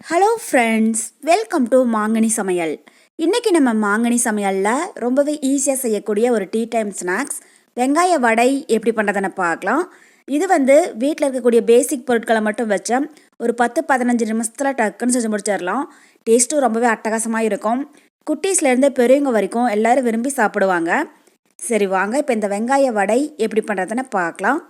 Hello friends, welcome to மாங்கனி சமையல். இன்றைக்கி நம்ம மாங்கனி சமையலில் ரொம்பவே ஈஸியாக செய்யக்கூடிய ஒரு டீ டைம் ஸ்நாக்ஸ் வெங்காய வடை எப்படி பண்ணுறதுன்னு பார்க்கலாம். இது வீட்டில் இருக்கக்கூடிய பேசிக் பொருட்களை மட்டும் வச்ச ஒரு 10-15 நிமிஷத்தில் டக்குன்னு செஞ்சு முடிச்சிடலாம். டேஸ்ட்டும் ரொம்பவே அட்டகாசமாக இருக்கும். குட்டீஸ்லேருந்து பெரியவங்க வரைக்கும் எல்லோரும் விரும்பி சாப்பிடுவாங்க. சரி வாங்க, இப்போ இந்த வெங்காய வடை எப்படி பண்ணுறதுன்னு பார்க்கலாம்.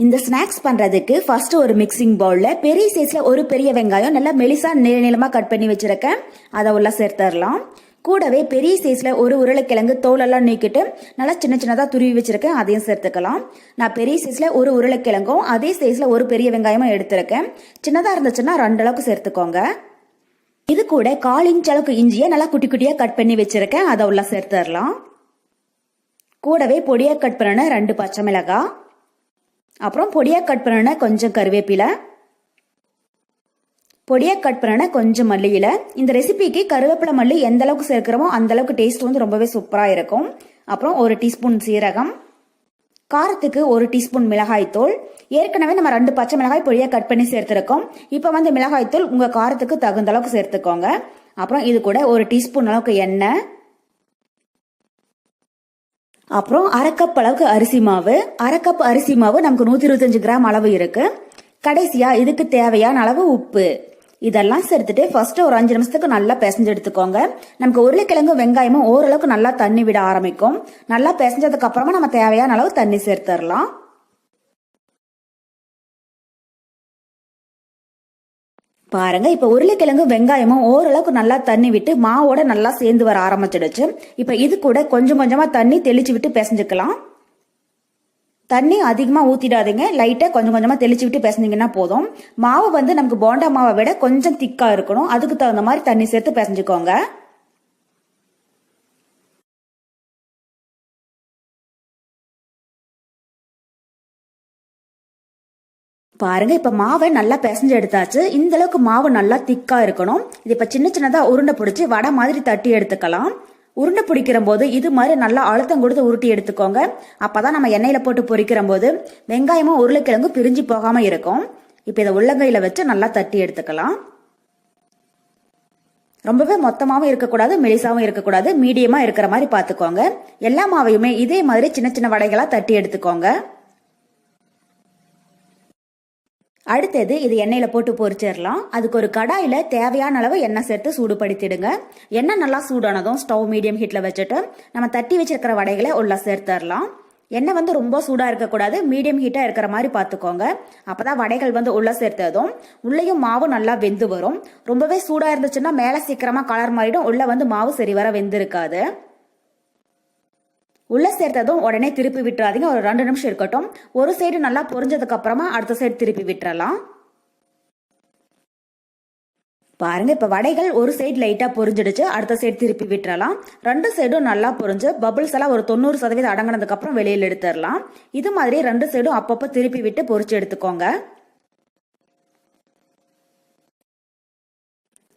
இந்த ஸ்நாக்ஸ் பண்ணுறதுக்கு ஃபஸ்ட்டு ஒரு மிக்சிங் பவுலில் பெரிய சைஸில் ஒரு பெரிய வெங்காயம் நல்லா மெலிசாக நீளமாக கட் பண்ணி வச்சுருக்கேன். அதை உள்ள சேர்த்துடலாம். கூடவே பெரிய சைஸில் ஒரு உருளைக்கிழங்கு தோலெல்லாம் நீக்கிட்டு நல்லா சின்ன சின்னதாக துருவி வச்சுருக்கேன், அதையும் சேர்த்துக்கலாம். நான் பெரிய சைஸில் ஒரு உருளைக்கிழங்கும் அதே சைஸில் ஒரு பெரிய வெங்காயமும் எடுத்துருக்கேன். சின்னதாக இருந்துச்சுன்னா 2 அளவுக்கு சேர்த்துக்கோங்க. இது கூட 1/4 இன்ச் அளவுக்கு இஞ்சியை நல்லா குட்டி குட்டியாக கட் பண்ணி வச்சுருக்கேன், அதை உள்ள சேர்த்துடலாம். கூடவே பொடியாக கட் பண்ண 2 பச்சை மிளகாய், அப்புறம் பொடியாக கட் பண்ண கொஞ்சம் கருவேப்பிலை, பொடியாக கட் பண்ண கொஞ்சம் மல்லி இலை. இந்த ரெசிபிக்கு கருவேப்பிலை மல்லி எந்த அளவுக்கு சேர்க்கிறோமோ அந்த அளவுக்கு டேஸ்ட் ரொம்பவே சூப்பராக இருக்கும். அப்புறம் 1 டீஸ்பூன் சீரகம், காரத்துக்கு 1 டீஸ்பூன் மிளகாய்த்தூள். ஏற்கனவே நம்ம 2 பச்சை மிளகாய் பொடியாக கட் பண்ணி சேர்த்துருக்கோம். இப்போ மிளகாய்த்தூள் உங்கள் காரத்துக்கு தகுந்த அளவுக்கு சேர்த்துக்கோங்க. அப்புறம் இது கூட 1 டீஸ்பூன் அளவுக்கு எண்ணெய், அப்புறம் 1/2 கப் அளவுக்கு அரிசி மாவு. 1/2 கப் அரிசி மாவு நமக்கு 125 கிராம் அளவு இருக்கு. கடைசியா இதுக்கு தேவையான அளவு உப்பு. இதெல்லாம் சேர்த்துட்டு ஃபர்ஸ்ட் ஒரு 5 நிமிஷத்துக்கு நல்லா பிசைஞ்சு எடுத்துக்கோங்க. நமக்கு உருளைக்கிழங்கு வெங்காயமும் ஓரளவுக்கு நல்லா தண்ணி விட ஆரம்பிக்கும். நல்லா பிசைஞ்சதுக்கு அப்புறமா நம்ம தேவையான அளவு தண்ணி சேர்த்துடலாம். பாருங்க, இப்ப உருளைக்கிழங்கு வெங்காயமும் ஓரளவுக்கு நல்லா தண்ணி விட்டு மாவோட நல்லா சேர்ந்து வர ஆரம்பிச்சிடுச்சு. இப்ப இது கூட கொஞ்சம் கொஞ்சமா தண்ணி தெளிச்சு விட்டு பிசைஞ்சுக்கலாம். தண்ணி அதிகமா ஊத்திடாதீங்க, லைட்டா கொஞ்சம் கொஞ்சமா தெளிச்சு விட்டு பிசைஞ்சிங்கன்னா போதும். மாவு நமக்கு போண்டா மாவை விட கொஞ்சம் திக்கா இருக்கணும். அதுக்கு தகுந்த மாதிரி தண்ணி சேர்த்து பிசைஞ்சுக்கோங்க. பாருங்க, இப்ப மாவை நல்லா பிசைஞ்சு எடுத்தாச்சு. இந்த அளவுக்கு மாவு நல்லா திக்கா இருக்கணும். இது இப்ப சின்ன சின்னதா உருண்டை பிடிச்சி வடை மாதிரி தட்டி எடுத்துக்கலாம். உருண்டை பிடிக்கிற போது இது மாதிரி நல்லா அழுத்தம் கொடுத்து உருட்டி எடுத்துக்கோங்க. அப்பதான் நம்ம எண்ணெயில போட்டு பொரிக்கிற போது வெங்காயமும் உருளைக்கிழங்கு பிரிஞ்சு போகாம இருக்கும். இப்ப இதை உள்ளங்கையில வச்சு நல்லா தட்டி எடுத்துக்கலாம். ரொம்பவே மொத்தமாவும் இருக்கக்கூடாது, மெலிசாவும் இருக்கக்கூடாது, மீடியமா இருக்கிற மாதிரி பாத்துக்கோங்க. எல்லா மாவையுமே இதே மாதிரி சின்ன சின்ன வடைகளா தட்டி எடுத்துக்கோங்க. அடுத்தது இது எண்ணெயில போட்டு பொரிச்சிடலாம். அதுக்கு ஒரு கடாயில தேவையான அளவு எண்ணெய் சேர்த்து சூடுபடுத்திடுங்க. எண்ணெய் நல்லா சூடானதும் ஸ்டவ் மீடியம் ஹீட்ல வச்சுட்டு நம்ம தட்டி வச்சிருக்கிற வடைகளை உள்ள சேர்த்துடலாம். எண்ணெய் ரொம்ப சூடா இருக்கக்கூடாது, மீடியம் ஹீட்டா இருக்கிற மாதிரி பாத்துக்கோங்க. அப்பதான் வடைகள் உள்ள சேர்த்ததும் உள்ளேயும் மாவு நல்லா வெந்து வரும். ரொம்பவே சூடா இருந்துச்சுன்னா மேல சீக்கிரமா கலர் மாறிடும், உள்ள மாவு சரி வர வெந்து இருக்காது. உள்ள சேர்த்ததும் உடனே திருப்பி விட்டுறாதீங்க, ஒரு 2 நிமிஷம் இருக்கட்டும். ஒரு சைடு நல்லா பொரிஞ்சதுக்கு அப்புறமா அடுத்த சைடு திருப்பி விட்டுறலாம். பாருங்க, இப்ப வடைகள் ஒரு சைடு லைட்டா பொரிஞ்சிடுச்சு, அடுத்த சைடு திருப்பி விட்டுறலாம். 2 சைடும் நல்லா பொரிஞ்சு பபிள்ஸ் எல்லாம் ஒரு 90% அடங்கினதுக்கு அப்புறம் வெளியில எடுத்துடலாம். இது மாதிரி 2 சைடும் அப்பப்போ திருப்பி விட்டு பொரிச்சு எடுத்துக்கோங்க.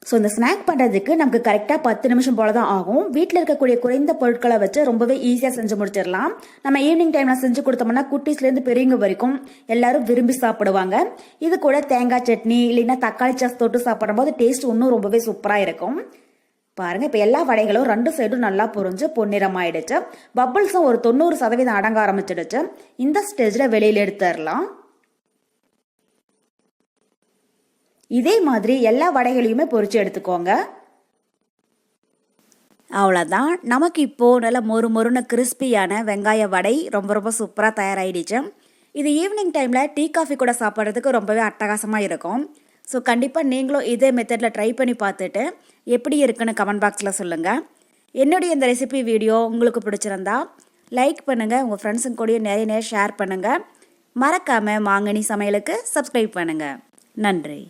ஸோ இந்த ஸ்நாக் பண்ணுறதுக்கு நமக்கு கரெக்டாக 10 நிமிஷம் போல தான் ஆகும். வீட்டில் இருக்கக்கூடிய குறைந்த பொருட்களை வச்சு ரொம்பவே ஈஸியாக செஞ்சு முடிச்சிடலாம். நம்ம ஈவினிங் டைமில் செஞ்சு கொடுத்தோம்னா குட்டீஸ்லேருந்து பெரியவங்க வரைக்கும் எல்லாரும் விரும்பி சாப்பிடுவாங்க. இது கூட தேங்காய் சட்னி இல்லைன்னா தக்காளி சாஸ் தொட்டு சாப்பிடும்போது டேஸ்ட் இன்னும் ரொம்பவே சூப்பராக இருக்கும். பாருங்க, இப்போ எல்லா வடைகளும் 2 சைடும் நல்லா பொரிஞ்சு பொன்னிறமாயிடுச்சு. பபிள்ஸும் ஒரு 90% அடங்க ஆரம்பிச்சிடுச்சு. இந்த ஸ்டேஜில் வெளியில் எடுத்துடலாம். இதே மாதிரி எல்லா வடைகளையுமே பொரிச்சு எடுத்துக்கோங்க. அவ்வளோதான், நமக்கு இப்போ நல்ல மொறுன்னு கிறிஸ்பியான வெங்காய வடை ரொம்ப ரொம்ப சூப்பராக தயாராகிடுச்சு. இது ஈவினிங் டைமில் டீ காஃபி கூட சாப்பிட்றதுக்கு ரொம்பவே அட்டகாசமாக இருக்கும். ஸோ கண்டிப்பாக நீங்களும் இதே மெத்தடில் ட்ரை பண்ணி பார்த்துட்டு எப்படி இருக்குன்னு கமெண்ட் பாக்ஸில் சொல்லுங்கள். என்னுடைய இந்த ரெசிபி வீடியோ உங்களுக்கு பிடிச்சிருந்தா லைக் பண்ணுங்கள், உங்கள் ஃப்ரெண்ட்ஸுங்க கூட நிறைய ஷேர் பண்ணுங்கள். மறக்காமல் மாங்கனி சமையலுக்கு சப்ஸ்கிரைப் பண்ணுங்கள். நன்றி.